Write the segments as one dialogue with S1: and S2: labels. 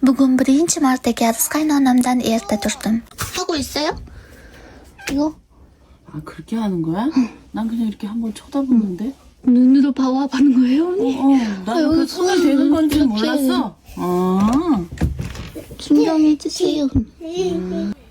S1: Bugun birinchi marta karis qaynonamdan erta turdim.
S2: 하고 있어요? 이거
S3: 아, 그렇게 하는 거야? 난 그냥 이렇게 한번 쳐다보는데.
S2: 눈으로 봐와 보는 거예요, 언니?
S3: 나는 그 손을 대는 건지 몰랐어. 아,
S2: 진정해주세요.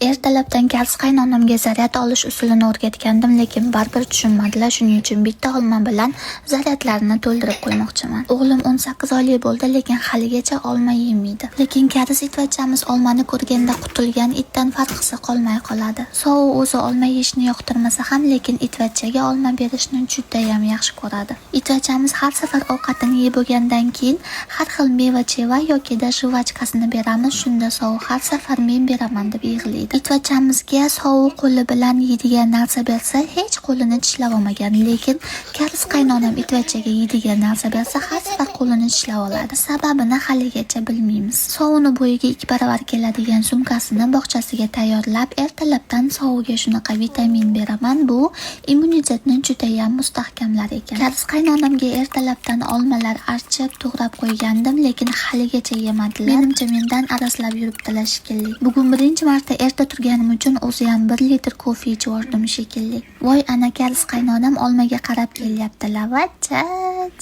S1: Ertalabdan karis qaynonamga zaryad olish usulini o'rgatgandim, lekin baribir tushunmadilar. Shuning uchun bitta olma bilan zaryadlarini to'ldirib qo'ymoqchiman. O'g'lim 18 oylik bo'ldi, lekin haligacha olma yemaydi. Lekin karis itvachchamiz olmani ko'rganda qutulgan itdan farqisi qolmay qoladi. So'u o'zi olma yeyishni yoqtirmasa ham, lekin itvachchaga olma berishni juda ham yaxshi ko'radi. Itvachchamiz har safar ovqatini yeb bo'lgandan keyin har xil meva-cheva yoki juvachkasini beramiz. Shunda so'u har safar men beraman deb yig'laydi. Itvachchamizga sovuq qo'li bilan yeydigan narsa bersa hech qo'lini tishlab olmagan, lekin karis qaynonam itvachchaga yeydigan narsa bersa har safar qo'lini tishlab oladi. Sababini haligacha bilmaymiz. Sovuni bo'yiga 2 baravar keladigan sumkasini bog'chasiga tayyorlab, ertalabdan sovuga shunaqa vitamin beraman. Bu immunitetni juda ham mustahkamlar ekan. Karis qaynonamga ertalabdan olmalar archib, to'g'rab qo'ygandim, lekin haligacha yemadilar. Menimcha mendan araslab yuribdilar shekilli. Bugun birinchi marta erta turganim uchun o'zi ham 1 litr kofe ichib yubordim shekilli. Voy, ana karis qaynonam olmaga qarab kelyapti, lavachat.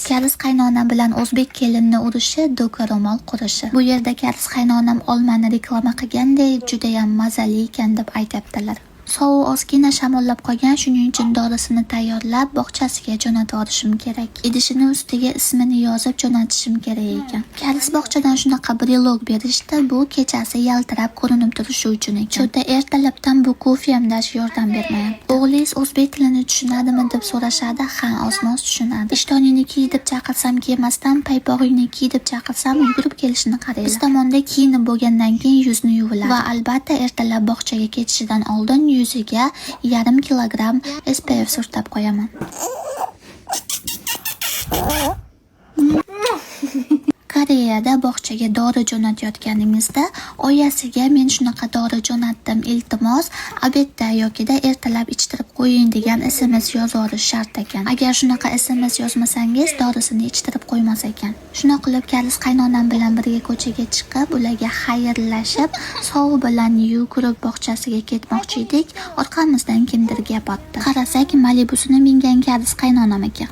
S1: Karis qaynonam bilan o'zbek kelinni urishi, do'ka ro'mol qurishi. Bu yerda karis qaynonam olmani reklama qilganday juda ham mazali ekan deb aytibdilar. Sovuq ozgina shamollab qolgan, shuning uchun dorisini tayyorlab bog'chasiga jo'natib olishim kerak. Idishini ustiga ismini yozib jo'natishim kerak ekan. Karis bog'chadan shunaqa brilog berishdi, bu kechasi yaltirab ko'rinib turishi uchun ekan. Juda ertalabdan bu kofeyamdash yordam bermayapti. O'g'lingiz o'zbek tilini tushunadimi deb so'rashadi. Ha, oz-moz tushunadi. Ishtoningni kiy deb chaqirsam kiymasdan, paypog'ingni kiy deb chaqirsam yugurib kelishini qaranglar. Biz tomonda kiyinib bo'lgandan keyin yuzni yuviladi va albatta ertalab bog'chaga ketishidan oldin yuziga 1,5 kilogramm SPF surtab qo'yaman. Koreyada bog'chaga dori jo'natayotganingizda oyasiga men shunaqa dori jo'natdim, iltimos obedda yokida ertalab ichtirib qo'ying degan SMS yozorish shart ekan. Agar shunaqa SMS yozmasangiz dorisini ichtirib qo'ymas ekan. Shuna qilib karis qaynonam bilan birga ko'chaga chiqib, ularga xayrlashib, sovuq bilan yugurib bog'chasiga ketmoqchi edik. Orqamizdan kimdir gap otdi. Qarasak, Malibusini mingan karis qaynonam ekan.